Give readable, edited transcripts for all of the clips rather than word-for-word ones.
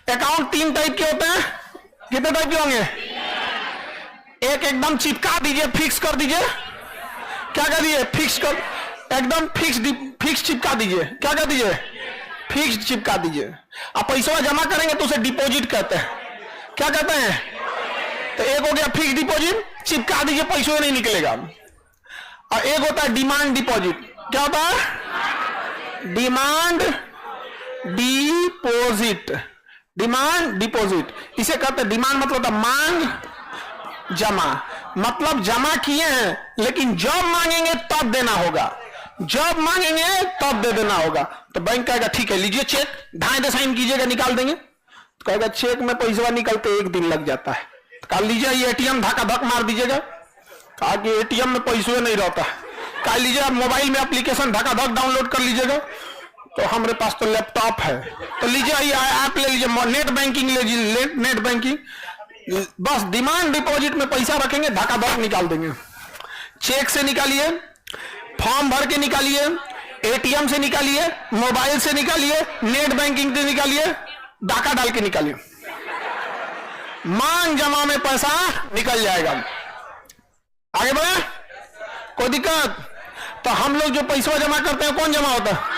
Account 3 type के होते हैं। कितने टाइप के होंगे? एक एकदम चिपका दीजिए, फिक्स कर दीजिए। क्या कर दीजिए? फिक्स कर, एकदम फिक्स चिपका दीजिए। क्या कर दीजिए? फिक्स चिपका दीजिए। आप पैसा जमा करेंगे तो उसे डिपॉजिट कहते हैं। क्या कहते हैं? तो एक हो गया फिक्स डिपॉजिट, चिपका दीजिए, पैसा नहीं निकलेगा। और एक होता है डिमांड डिपॉजिट। क्या होता है? Demand deposit. डिमांड डिपॉजिट इसे कहते हैं। डिमांड मतलब होता मांग, जमा, मतलब जमा किए हैं लेकिन जब मांगेंगे तब देना होगा, जब मांगेंगे तब दे देना होगा। तो बैंक कहेगा ठीक है लीजिए चेक, ढाई दे साइन कीजिएगा, निकाल देंगे। तो कहेगा चेक में पैसा निकलते 1 दिन लग जाता है। तो कहा लीजिए ये एटीएम धक्का धक मार दीजिएगा। कहा कि एटीएम में पैसे नहीं रहता। कहा लीजिए आप मोबाइल में एप्लीकेशन धक्का धक डाउनलोड कर लीजिएगा। तो हमारे पास तो लैपटॉप है। तो लीजिए ये ऐप ले लीजिए, नेट बैंकिंग ले लीजिए, नेट बैंकिंग। बस डिमांड डिपॉजिट में पैसा रखेंगे, धक्का धक निकाल देंगे। चेक से निकालिए, फॉर्म भर के निकालिए, एटीएम से निकालिए, मोबाइल से निकालिए, नेट बैंकिंग से निकालिए, डाका डाल के निकालिए, मांग जमा में पैसा निकल जाएगा। आगे बढ़े, कोई दिक्कत? तो हम लोग जो पैसा जमा करते हैं कौन जमा होता है?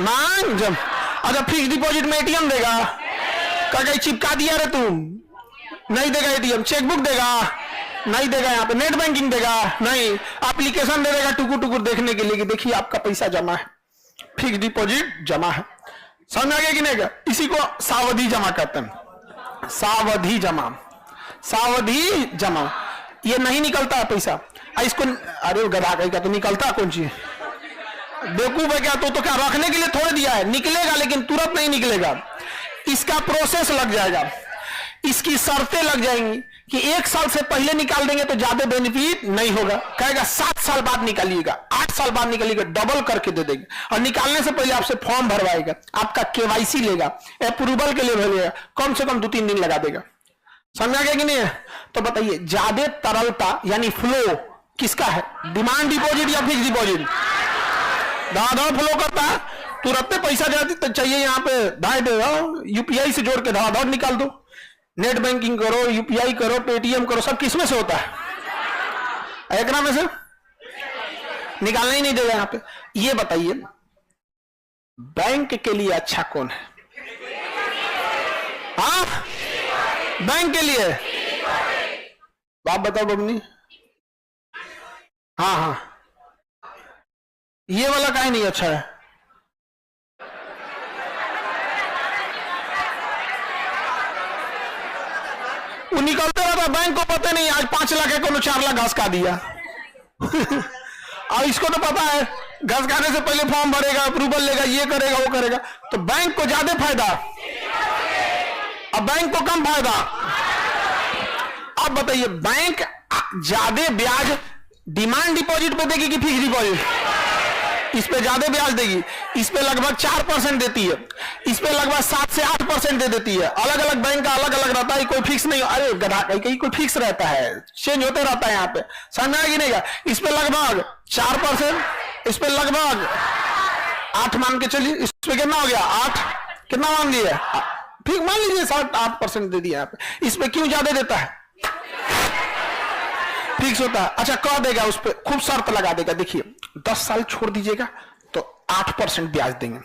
मांग जमा। अच्छा फिक्स डिपॉजिट में एटीएम देगा? कहीं चिपका दिया रे तुम, नहीं देगा। एटीएम चेकबुक देगा? नहीं देगा। यहाँ पे नेट बैंकिंग देगा? नहीं। एप्लीकेशन दे देगा टुकुर टुकुर देखने के लिए कि देखिए आपका पैसा जमा है, फिक्स डिपॉजिट जमा है। समझ में आ गया कि नहीं? इसी को सावधि जमा कहते हैं। सावधि जमा, सावधि जमा। ये नहीं निकलता है पैसा इसको। अरे गधा कहीं का तो निकलता है कौन चीज? बेवकूफ है क्या? तो क्या रखने के लिए थोड़े दिया है? निकलेगा लेकिन तुरंत नहीं निकलेगा, इसका प्रोसेस लग जाएगा, इसकी शर्तें लग जाएंगी कि 1 साल से पहले निकाल देंगे तो ज्यादा बेनिफिट नहीं होगा। कहेगा 7 साल बाद निकालिएगा, 8 साल बाद निकालिएगा, डबल करके दे देंगे। और निकालने से पहले आपसे फॉर्म भरवाएगा, आपका केवाईसी लेगा, अप्रूवल के लिए भेजेगा, कम से कम 2-3 दिन लगा देगा। समझ आ गया कि नहीं? तो बताइए ज्यादा तरलता यानी फ्लो किसका है? डिमांड डिपॉजिट या फिक्स डिपॉजिट? धड़ाधड़ फ्लो करता है, तुरंत पैसा जाती तो चाहिए यहाँ पे ढाई दे, यूपीआई से जोड़ के धड़ाधड़ निकाल दो। नेट बैंकिंग करो, यूपीआई करो, पेटीएम करो, सब किसमें से होता है? एक नाम में से निकालना ही नहीं देगा यहाँ पे। ये बताइए बैंक के लिए अच्छा कौन है? हाँ बैंक के लिए आप बताओ बबनी। हाँ हाँ ये वाला काहे नहीं अच्छा है? वो निकलते रहता, बैंक को पता नहीं आज 5 लाख है को 4 लाख घस का दिया। और इसको तो पता है घस खाने से पहले फॉर्म भरेगा, अप्रूवल लेगा, ये करेगा वो करेगा। तो बैंक को ज्यादा फायदा अब बैंक को कम फायदा। अब बताइए बैंक ज्यादा ब्याज डिमांड डिपॉजिट पे देगी कि फिक्स डिपॉजिट? इस पे ज्यादा ब्याज देगी। इस पे लगभग 4% देती है, इस पे लगभग 7 से 8% दे देती है। अलग अलग बैंक का अलग अलग रहता है, कोई फिक्स नहीं। अरे गधा कहीं कोई फिक्स रहता है, चेंज होते रहता है यहाँ पे। समझ में आएगी नहीं? इस पे लगभग 4%, इस पे लगभग 8 मान के चलिए। इस पे कितना हो गया? 8। कितना मान लिया? ठीक मान लीजिए 7-8% दे दिया यहाँ पे। इस पे क्यों ज्यादा देता है? फिक्स होता है। अच्छा कह देगा उस पर खूब शर्त लगा देगा, देखिए 10 साल छोड़ दीजिएगा तो 8% ब्याज देंगे,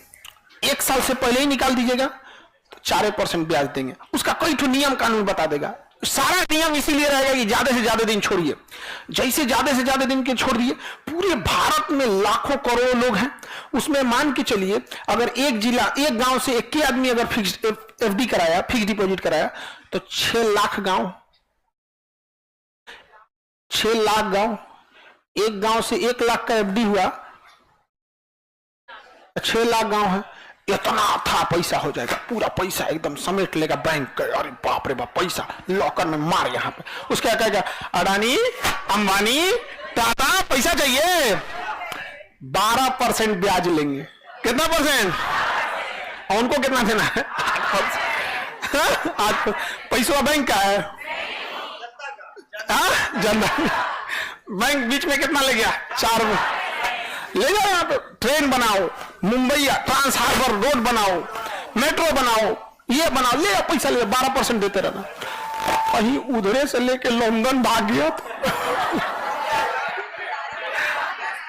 1 साल से पहले ही निकाल दीजिएगा तो 4% ब्याज देंगे। उसका कई ठो नियम कानून बता देगा। सारा नियम इसीलिए रहेगा कि ज्यादा से ज्यादा दिन छोड़िए। जैसे ज्यादा से ज्यादा दिन के छोड़ दिए, पूरे भारत में लाखों करोड़ों लोग हैं, उसमें मान के चलिए अगर एक जिला, एक गांव से 1 आदमी अगर फिक्स एफडी कराया, फिक्स डिपॉजिट कराया तो 6 लाख गांव, 6 लाख गांव, एक गांव से 1 लाख का एफडी हुआ, 6 लाख गांव है, इतना था पैसा हो जाएगा। पूरा पैसा एकदम समेट लेगा बैंक का। अरे बाप रे बाप, पैसा लॉकर में मार। यहाँ पे उसका क्या कहेगा? अडानी, अंबानी, टाटा पैसा चाहिए, 12% ब्याज लेंगे। कितना परसेंट? और उनको कितना देना है? 8%। पैसा बैंक का है, जनता बैंक बीच में कितना ले गया? 4 में ले जाओ। यहाँ पे ट्रेन बनाओ, मुंबई ट्रांस हार्बर रोड बनाओ, मेट्रो बनाओ, ये बना ले, पैसा ले, 12% देते रहना। कहीं उधरे से लेके लंदन भाग गया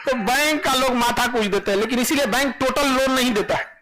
तो बैंक का लोग माथा कूच देते हैं, लेकिन इसीलिए बैंक टोटल लोन नहीं देता है।